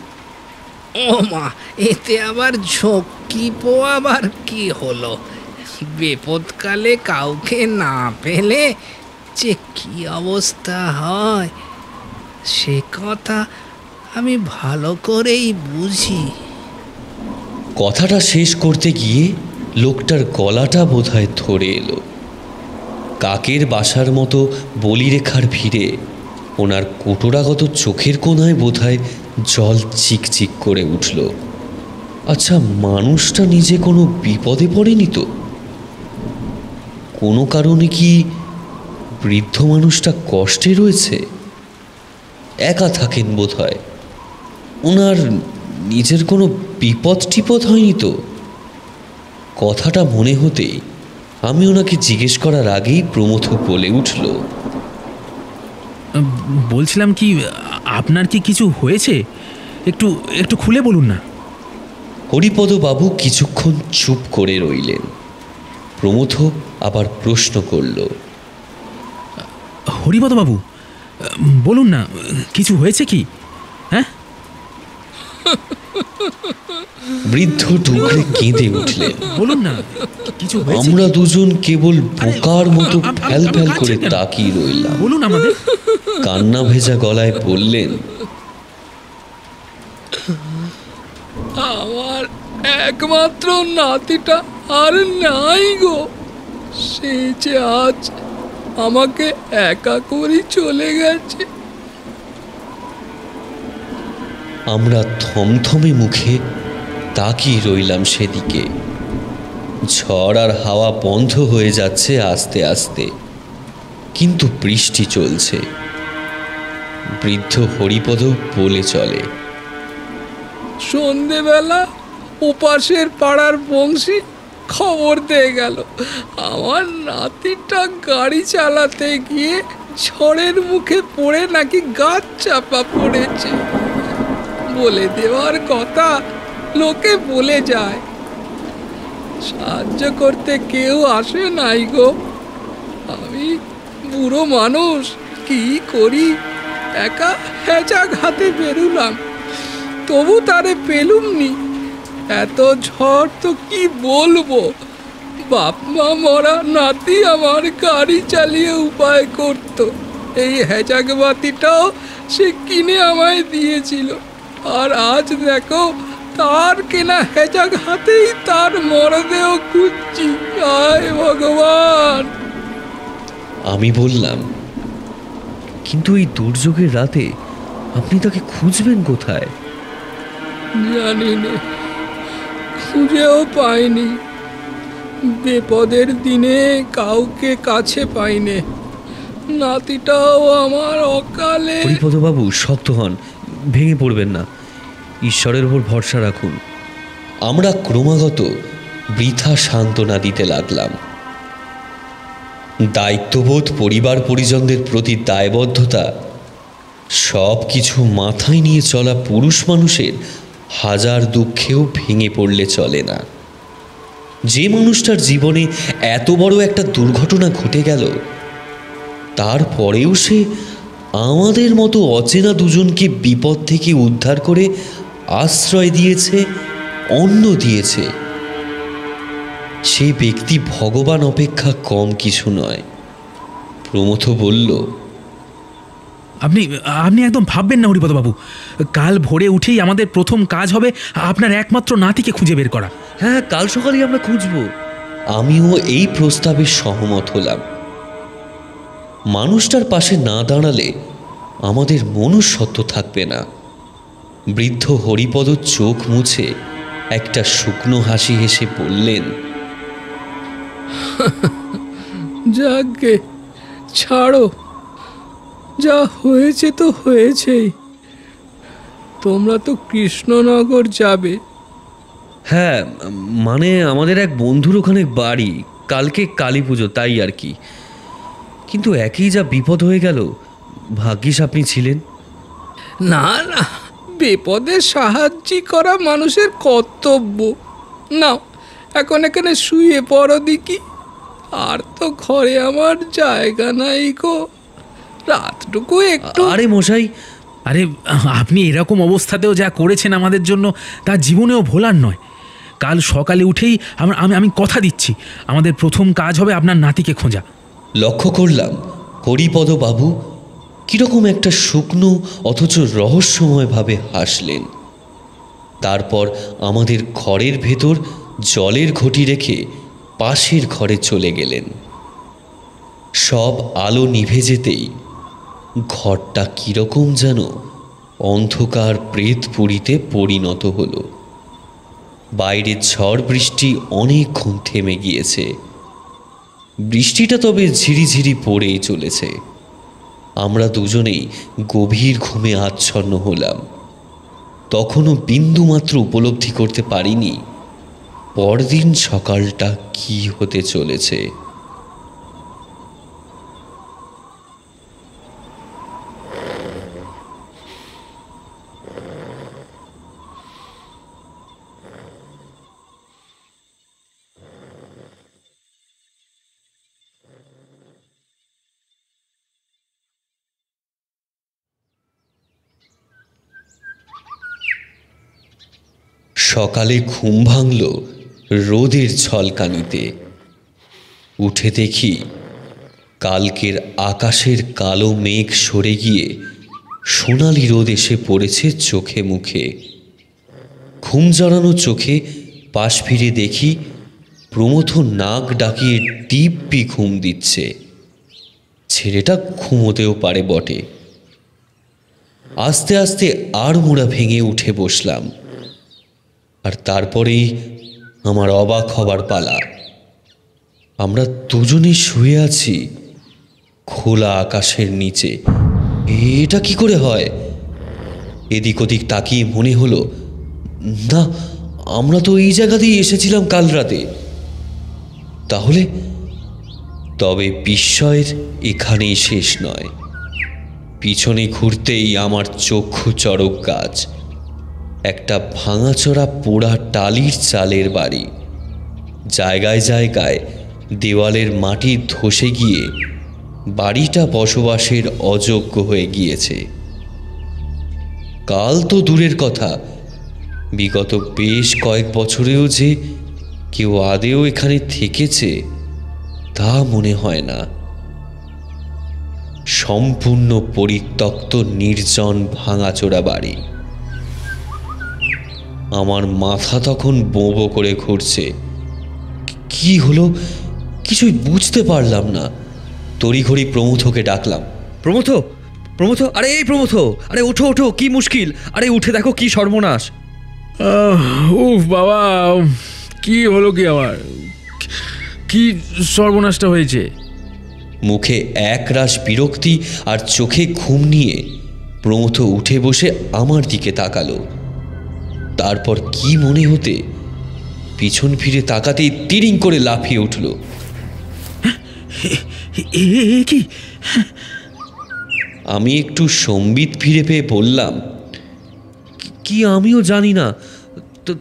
Speaker 5: ও মা, এতে আবার ঝক্কি পোয়াবার কি হলো? বিপদকালে কাউকে না পেলে যে কি অবস্থা হয় সে কথা আমি ভালো করেই বুঝি।
Speaker 2: কথাটা শেষ করতে গিয়ে লোকটার গলাটা বোধহয় ধরে এলো। কাকের বাসার মতো বলিরেখার ভিড়ে ওনার কোটরাগত চোখের কোণায় বোধহয় জল চিকচিক করে উঠল। আচ্ছা, মানুষটা নিজে কোনো বিপদে পড়েনি তো? কোনো কারণে কি বৃদ্ধ মানুষটা কষ্টে রয়েছে? একা থাকেন বোধহয়। ওনার নিজের কোনো বিপদ টিপদ হয়নি তো? কথাটা মনে হতেই আমি ওনাকে জিজ্ঞেস করার আগেই প্রমথ বলে উঠল,
Speaker 3: বলছিলাম কি, আপনার কি কিছু হয়েছে? একটু একটু খুলে বলুন না।
Speaker 2: হরিপদ বাবু কিছুক্ষণ চুপ করে রইলেন। প্রমথ আবার প্রশ্ন করল,
Speaker 3: হরিপদ বাবু, বলুন না, কিছু হয়েছে কি? হ্যাঁ?
Speaker 2: বৃদ্ধ টুকরে কেঁদে উঠলেন।
Speaker 3: বলুন না, কিছু হয়েছে?
Speaker 2: আমরা দুজন কেবল বোকার মতো ফ্যাল ফ্যাল করে তাকিয়ে রইলাম।
Speaker 3: বলুন আমাদের।
Speaker 2: কান্না ভেজা গলায় বললেন,
Speaker 6: আমার একমাত্র নাতিটা আর নাই গো, সে যে আজ আমাকে একা করে চলে গেছে।
Speaker 2: আমরা থমথমে মুখে তাকিয়ে রইলাম সেদিকে। ঝড় আর হাওয়া বন্ধ হয়ে যাচ্ছে আস্তে আস্তে, কিন্তু বৃষ্টি চলছে। বৃদ্ধ হরিপদ বলে চলে,
Speaker 6: সন্ধেবেলা ওপাশের পাড়ার বংশী খবর দিয়ে গেল আমার নাতিটা গাড়ি চালাতে গিয়ে ঝড়ের মুখে পড়ে নাকি গাছ চাপা পড়েছে। বলে দেওয়ার কথা লোকে বলে যায়, সাহায্য করতে কেউ আসে নাই গো। আমি বুড়ো মানুষ, কি করি, একা হেঁচা ঘাতে বেরুলাম, তবু তারে পেলুমনি। এত ঝড় তো কি বলবো, বাপ মা মরা নাতি আমার গাড়ি চালিয়ে উপায় করত। এই হেজাক বাতিটাও সে কিনে আমায় দিয়েছিল, আর আজ দেখো তার কেনা হেজাক হাতেই তার মরদেহ খুঁজছি। আয় ভগবান!
Speaker 2: আমি বললাম, কিন্তু এই দুর্যোগের রাতে আপনি তাকে খুঁজবেন কোথায়?
Speaker 6: জানি না, খুঁজেও পাইনি। বিপদের দিনে কাউকে কাছে পাইনে। নাতিটাও আমার অকালে।
Speaker 2: হরিপদবাবু, শক্ত হন, ভেঙে পড়বেন না, ঈশ্বরের ওপর ভরসা রাখুন। আমরা ক্রমাগত বৃথা সান্ত্বনা দিতে লাগলাম। দায়িত্ববোধ, পরিবার পরিজনদের প্রতি দায়বদ্ধতা সব কিছু মাথায় নিয়ে চলা পুরুষ মানুষের হাজার দুঃখেও ভেঙে পড়লে চলে না। যে মানুষটার জীবনে এত বড় একটা দুর্ঘটনা ঘটে গেল, তারপরেও সে আমাদের মতো অচেনা দুজনকে বিপদ থেকে উদ্ধার করে আশ্রয় দিয়েছে, অন্ন দিয়েছে, সেই ব্যক্তি ভগবান অপেক্ষা কম কিছু নয়। প্রমথ বলল,
Speaker 3: আপনি আপনি একদম ভাববেন না হরিপদবাবু, কাল ভোরে উঠেই আমাদের প্রথম কাজ হবে আপনার একমাত্র নাতিকে খুঁজে বের করা।
Speaker 2: হ্যাঁ, কাল সকালে আমরা খুঁজব। আমিও এই প্রস্তাবে সহমত হলাম। মানুষটার পাশে না দাঁড়ালে আমাদের মনুষ্যত্ব থাকবে না। বৃদ্ধ হরিপদ চোখ মুছে একটা শুকনো হাসি হেসে বললেন,
Speaker 6: যাকে ছাড়ো, যা হয়েছে তো হয়েছেই। তোমরা তো কৃষ্ণনগর যাবে।
Speaker 2: হ্যাঁ, মানে আমাদের এক বন্ধুর ওখানে বাড়ি, কালকে কালী পুজো, তাই আর কি। কিন্তু একই যা বিপদ হয়ে গেল, ভাগ্যিস আপনি ছিলেন।
Speaker 6: না না, বিপদে সাহায্য করা মানুষের কর্তব্য। নাও এখন এখানে শুয়ে পড়ো দেখি। আর তো ঘরে আমার জায়গা নাই গো, রাতটুকু একটু।
Speaker 2: আরে মশাই,
Speaker 3: আরে আপনি এরকম অবস্থাতেও যা করেছেন আমাদের জন্য, তা জীবনেও ভোলার নয়। কাল সকালে উঠেই আমি কথা দিচ্ছি, আমাদের প্রথম কাজ হবে আপনার নাতিকে খোঁজা।
Speaker 2: লক্ষ্য করলাম হরিপদ বাবু কিরকম একটা শুকনো অথচ রহস্যময়ভাবে হাসলেন। তারপর আমাদের ঘরের ভেতর জলের ঘটি রেখে পাশের ঘরে চলে গেলেন। সব আলো নিভে যেতেই ঘরটা কিরকম যেন অন্ধকার প্রেতপুরীতে পরিণত হলো। বাইরে ঝড় বৃষ্টি অনেকক্ষণ থেমে গিয়েছে। বৃষ্টিটা তবে ঝিরিঝিরি পড়েই চলেছে। আমরা দুজনেই গভীর ঘুমে আচ্ছন্ন হলাম। তখনও বিন্দুমাত্র উপলব্ধি করতে পারিনি পরদিন সকালটা কি হতে চলেছে। সকালে ঘুম ভাঙল রোদের ঝলকানিতে। উঠে দেখি কালকের আকাশের কালো মেঘ সরে গিয়ে সোনালি রোদ এসে পড়েছে চোখে মুখে। ঘুম জড়ানো চোখে পাশ ফিরে দেখি প্রমথ নাক ডাকিয়ে দিব্যি ঘুম দিচ্ছে। ছেলেটা ঘুমোতেও পারে বটে। আস্তে আস্তে আড়মোড়া ভেঙে উঠে বসলাম। আর তারপরেই আমার অবাক হবার পালা। আমরা দুজনেই শুয়ে আছি খোলা আকাশের নিচে। এটা কি করে হয়? এদিক ওদিক তাকিয়ে মনে হলো, না, আমরা তো এই জায়গাতেই এসেছিলাম কাল রাতে। তাহলে তবে বিস্ময়ের এখানেই শেষ নয়। পিছনে ঘুরতেই আমার চক্ষু চড়ক গাছ। একটা ভাঙাচোরা পোড়া টালির চালের বাড়ি। জায়গায় জায়গায় দেওয়ালের মাটি ধসে গিয়ে বাড়িটা বসবাসের অযোগ্য হয়ে গিয়েছে। কাল তো দূরের কথা, বিগত বেশ কয়েক বছরেও যে কেউ আদেও এখানে থেকেছে তা মনে হয় না। সম্পূর্ণ পরিত্যক্ত নির্জন ভাঙাচোরা বাড়ি। আমার মাথা তখন বোঁ বোঁ করে ঘুরছে। কি হলো কিছুই বুঝতে পারলাম না। তড়িঘড়ি প্রমথকে ডাকলাম,
Speaker 7: প্রমথ, প্রমথ, আরে এই প্রমথ, আরে ওঠো ওঠো, কি মুশকিল, আরে উঠে দেখো কি সর্বনাশ।
Speaker 3: উফ বাবা, কি হলো কি আমার, কি সর্বনাশটা হয়েছে?
Speaker 2: মুখে একরাশ বিরক্তি আর চোখে ঘুম নিয়ে প্রমথ উঠে বসে আমার দিকে তাকালো। তারপর কি মনে হতে পিছন ফিরে তাকাতেই তিরিং করে লাফিয়ে উঠল।
Speaker 3: কি?
Speaker 2: আমি একটু সম্বিত ফিরে পেয়ে বললাম, কি আমিও জানি না,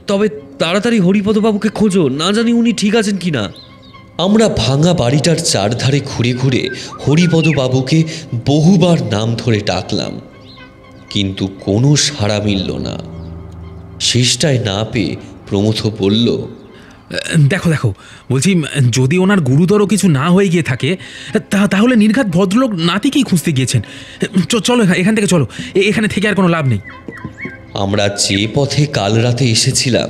Speaker 2: তবে তাড়াতাড়ি হরিপদবাবুকে খোঁজো, না জানি উনি ঠিক আছেন কি না। আমরা ভাঙা বাড়িটার চারধারে ঘুরে ঘুরে হরিপদবাবুকে বহুবার নাম ধরে ডাকলাম, কিন্তু কোনো সাড়া মিলল না। শেষটায় না পেয়ে প্রমথ বলল,
Speaker 3: দেখো দেখো, বলছি যদি ওনার গুরুতর কিছু না হয়ে গিয়ে থাকে তাহলে নির্ঘাত ভদ্রলোক নাতিকেই খুঁজতে গিয়েছেন। চলো এখান থেকে চলো, এখানে থেকে আর কোনো লাভ নেই।
Speaker 2: আমরা যে পথে কাল রাতে এসেছিলাম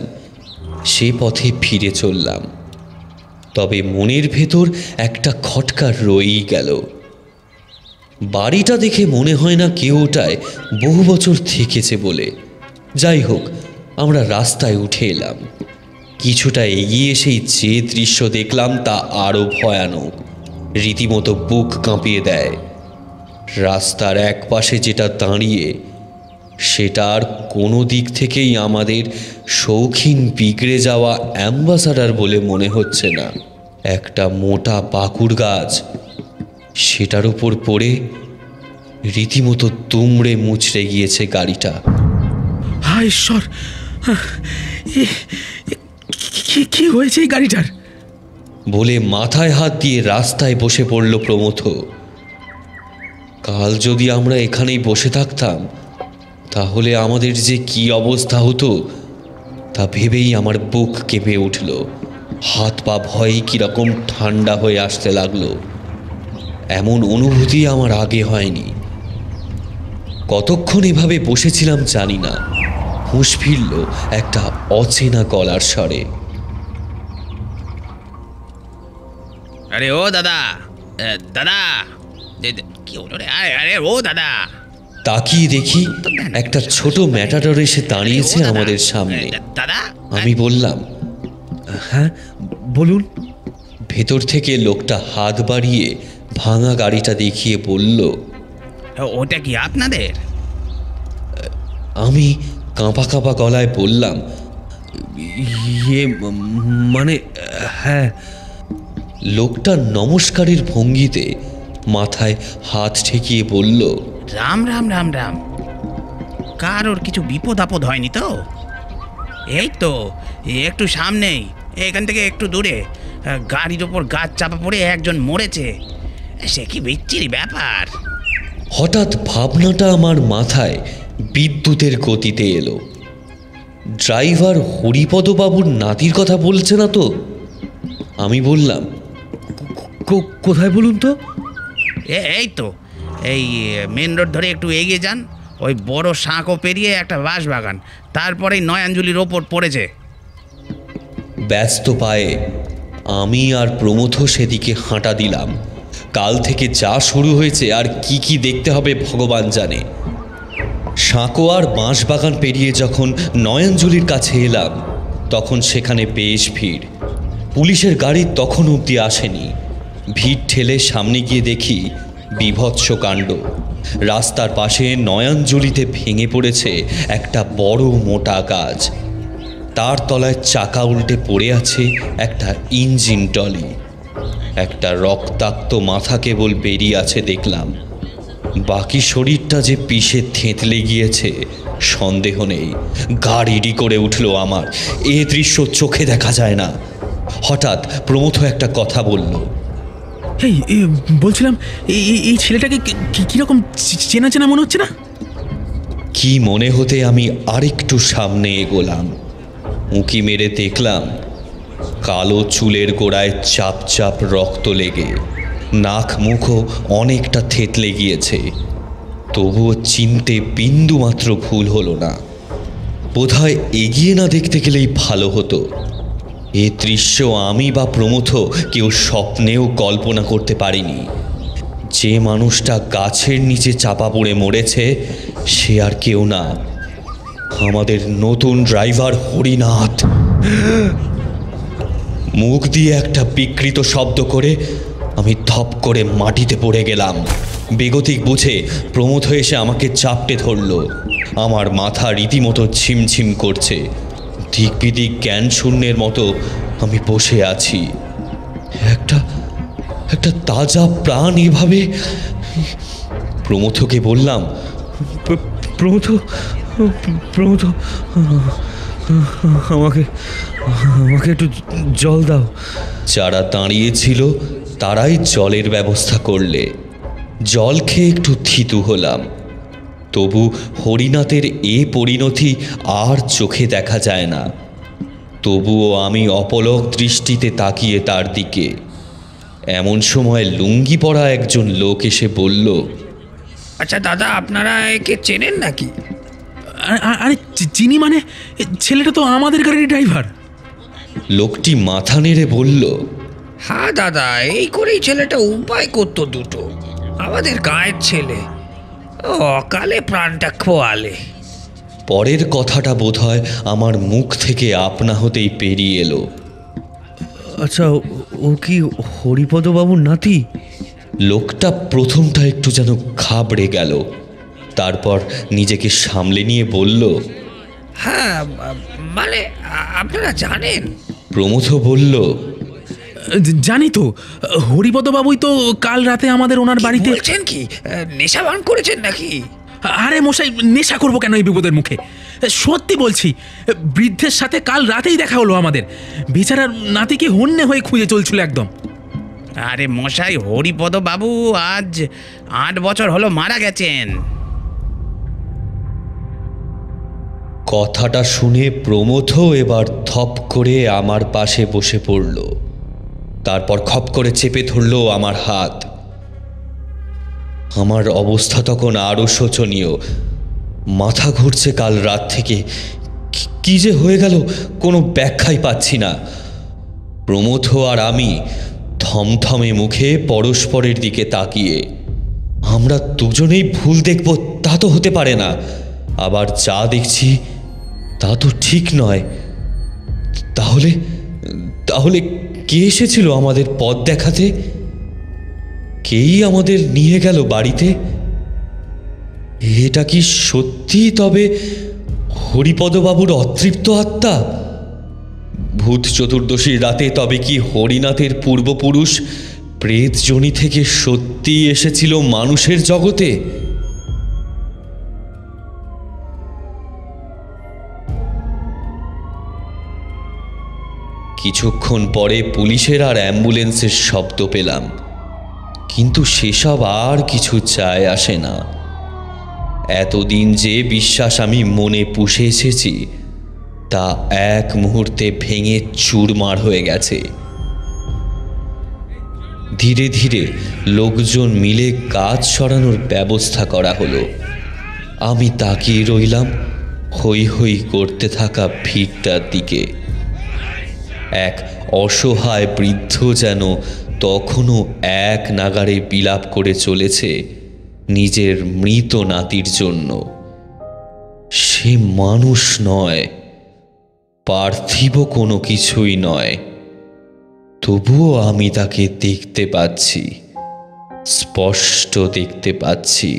Speaker 2: সে পথে ফিরে চললাম, তবে মনের ভেতর একটা খটকা রয়েই গেল। বাড়িটা দেখে মনে হয় না কেউ ওটায় বহু বছর থেকেছে বলে। যাই হোক, আমরা রাস্তায় উঠে এলাম। কিছুটা এগিয়ে সেই যে দৃশ্য দেখলাম তা আরও ভয়ানক, রীতিমতো বুক কাঁপিয়ে দেয়। রাস্তার এক পাশে যেটা দাঁড়িয়ে সেটা আর কোনো দিক থেকেই আমাদের শৌখিন বিগড়ে যাওয়া অ্যাম্বাসাডার বলে মনে হচ্ছে না। একটা মোটা বাকুড় গাছ, সেটার উপর পড়ে রীতিমতো দুমড়ে মুচড়ে গিয়েছে গাড়িটা।
Speaker 3: হায় ঈশ্বর, কি হয়েছে এই গাড়িটার?
Speaker 2: বলে মাথায় হাত দিয়ে রাস্তায় বসে পড়ল প্রমথ। কাল যদি আমরা এখানেই বসে থাকতাম তাহলে আমাদের যে কি অবস্থা হতো তা ভেবেই আমার বুক কেঁপে উঠল। হাত পা ভয়ে কীরকম ঠান্ডা হয়ে আসতে লাগলো। এমন অনুভূতি আমার আগে হয়নি। কতক্ষণ এভাবে বসেছিলাম জানি না, হুঁশ ফিরল একটা অচেনা গলার স্বরে।
Speaker 5: আরে ও দাদা, দাদা, কি হলো রে? আরে ও দাদা।
Speaker 2: তাকিয়ে দেখি একটা ছোট ম্যাটাডোর এসে দাঁড়িয়েছে আমাদের সামনে।
Speaker 5: দাদা,
Speaker 2: আমি বললাম, হ্যাঁ বলুন। ভেতর থেকে লোকটা হাত বাড়িয়ে ভাঙা গাড়িটা দেখিয়ে বলল,
Speaker 5: ওটা কি আপনাদের?
Speaker 2: আমি কাঁপা কাঁপা গলায় বললাম, ইয়ে মানে হ্যাঁ। লোকটা নমস্কারের ভঙ্গিতে মাথায় হাত ঠেকিয়ে বলল,
Speaker 5: রাম রাম রাম রাম। কারোর কিছু বিপদ আপদ হয়নি তো? এই তো একটু সামনেই, এখান থেকে একটু দূরে গাড়ির ওপর গাছ চাপা পড়ে একজন মরেছে। সে কি বিচ্ছিরি ব্যাপার।
Speaker 2: হঠাৎ ভাবনাটা আমার মাথায় বিদ্যুতের গতিতে এলো। ড্রাইভার হরিপদবাবুর নাতির কথা বলছে না তো? আমি বললাম, কোথায় বলুন তো?
Speaker 5: এই তো এই মেন রোড ধরে একটু এগিয়ে যান, ওই বড় শাঁখো পেরিয়ে একটা বাঁশবাগান, তারপরেই নয়াঞ্জলির ওপর পড়েছে।
Speaker 2: ব্যস্ত পায়ে আমি আর প্রমথ সেদিকে হাঁটা দিলাম। কাল থেকে যা শুরু হয়েছে আর কি কি দেখতে হবে ভগবান জানে। শাঁখো আর বাঁশবাগান পেরিয়ে যখন নয়াঞ্জলির কাছে এলাম তখন সেখানে বেশ ভিড়। পুলিশের গাড়ি তখন অবধি আসেনি। ভিড় ঠেলে সামনে গিয়ে দেখি বীভৎস কাণ্ড। রাস্তার পাশে নয়াঞ্জলিতে ভেঙে পড়েছে একটা বড় মোটা গাছ। তার তলায় চাকা উল্টে পড়ে আছে একটা ইঞ্জিন টলি। একটা রক্তাক্ত মাথা কেবল বেরিয়ে আছে দেখলাম, বাকি শরীরটা যে পিষে থেঁতলে গিয়েছে সন্দেহ নেই। গাড়িডি করে উঠল আমার। এ দৃশ্য চোখে দেখা যায় না। হঠাৎ প্রমথ একটা কথা বলল,
Speaker 3: এই বলছিলাম, এই ছেলেটাকে কিরকম চেনা চেনা মনে হচ্ছে না?
Speaker 2: কি মনে হতে আমি আরেকটু সামনে এগোলাম। উঁকি মেরে দেখলাম কালো চুলের গোড়ায় চাপ চাপ রক্ত লেগে নাক মুখও অনেকটা থেতলে গিয়েছে। তবুও চিনতে বিন্দুমাত্র ভুল হলো না। বোধহয় এগিয়ে না দেখতে গেলেই ভালো হতো। এ দৃশ্য আমি বা প্রমথ কেউ স্বপ্নেও কল্পনা করতে পারিনি। যে মানুষটা গাছের নিচে চাপা পড়ে মরেছে সে আর কেউ না, আমাদের নতুন ড্রাইভার হরিনাথ। মুখ দিয়ে একটা বিকৃত শব্দ করে আমি ধপ করে মাটিতে পড়ে গেলাম। বেগতিক বুঝে প্রমথ এসে আমাকে চাপটে ধরল। আমার মাথা রীতিমতো ঝিমঝিম করছে। দিক বিদিক জ্ঞান শূন্যের মতো আমি বসে আছি। একটা তাজা প্রাণ এভাবে প্রমথকে বললাম, প্রমথ, প্রমথ, আমাকে আমাকে একটু জল দাও। যারা দাঁড়িয়েছিল তারাই জলের ব্যবস্থা করলে। জল খেয়ে একটু থিতু হলাম। তবু হরিনাথের এ পরিণতি আর চোখে দেখা যায় না। তবুও আমি অপলক দৃষ্টিতে তাকিয়ে তার দিকে। এমন সময় লুঙ্গি পরা একজন লোক এসে বলল,
Speaker 6: আচ্ছা দাদা, আপনারা একে চেনেন নাকি?
Speaker 3: আরে চিনি মানে? ছেলেটা তো আমাদের গাড়ির ড্রাইভার।
Speaker 2: লোকটি মাথা নেড়ে বলল,
Speaker 6: হ্যাঁ দাদা, এই করেই ছেলেটা উপায় করতো দুটো। আমাদের গায়ের ছেলে, অকালে প্রাণটা খোয়ালে।
Speaker 2: পরের কথাটা বোধহয় আমার মুখ থেকে আপনা হতেই পেরিয়ে এলো।
Speaker 7: আচ্ছা, ও কি হরিপদবাবুর নাতি?
Speaker 2: লোকটা প্রথমটা একটু যেন ঘাবড়ে গেল, তারপর নিজেকে সামলে নিয়ে বলল,
Speaker 6: হ্যাঁ, মানে আপনারা জানেন?
Speaker 2: প্রমথ বলল,
Speaker 3: জানি তো, হরিপদ বাবুই তো কাল রাতে আমাদের ওনার বাড়িতে।
Speaker 6: বলছেন কি, নেশা ভান করেছেন নাকি?
Speaker 3: আরে মশাই, নেশা করবো কেন এই বিপদের মুখে? সত্যি বলছি, বৃদ্ধের সাথে কাল রাতেই দেখা হলো আমাদের। বেচারার নাতিকে হন্যে হয়ে খুঁজে চলছিল একদম।
Speaker 5: আরে মশাই, হরিপদ বাবু আজ 8 বছর হলো মারা গেছেন।
Speaker 2: কথাটা শুনে প্রমথ এবার থপ করে আমার পাশে বসে পড়ল। তারপর খপ করে চেপে ধরল আমার হাত। আমার অবস্থা তখন আরো শোচনীয়। মাথা ঘুরছে কাল রাত থেকে। কি যে হয়ে গেল কোনো ব্যাখ্যাই পাচ্ছি না। প্রমথ আর আমি থমথমে মুখে পরস্পরের দিকে তাকিয়ে। আমরা দুজনেই ভুল দেখব তা তো হতে পারে না, আবার যা দেখছি তা তো ঠিক নয়। তাহলে তাহলে কে এসেছিল আমাদের পথ দেখাতে? কেই আমাদের নিয়ে গেল বাড়িতে? এটা কি সত্যি তবে হরিপদবাবুর অতৃপ্ত আত্মা? ভূত চতুর্দশীর রাতে তবে কি হরিনাথের পূর্বপুরুষ প্রেতজনি থেকে সত্যিই এসেছিল মানুষের জগতে? কিছুক্ষণ পরে পুলিশের আর অ্যাম্বুলেন্সের শব্দ পেলাম, কিন্তু সেসব আর কিছু যায় আসে না। এতদিন যে বিশ্বাস আমি মনে পুষে এসেছি তা এক মুহূর্তে ভেঙে চুরমার হয়ে গেছে। ধীরে ধীরে লোকজন মিলে গাছ সরানোর ব্যবস্থা করা হলো। আমি তাকিয়ে রইলাম হৈ হৈ করতে থাকা ভিড়টার দিকে। এক অসহায় বৃদ্ধ যেন তখনও এক নাগাড়ে বিলাপ করে চলেছে নিজের মৃত নাতির জন্য। সে মানুষ নয়, পার্থিব কোনো কিছুই নয়, তবুও আমি তাকে দেখতে পাচ্ছি, স্পষ্ট দেখতে পাচ্ছি।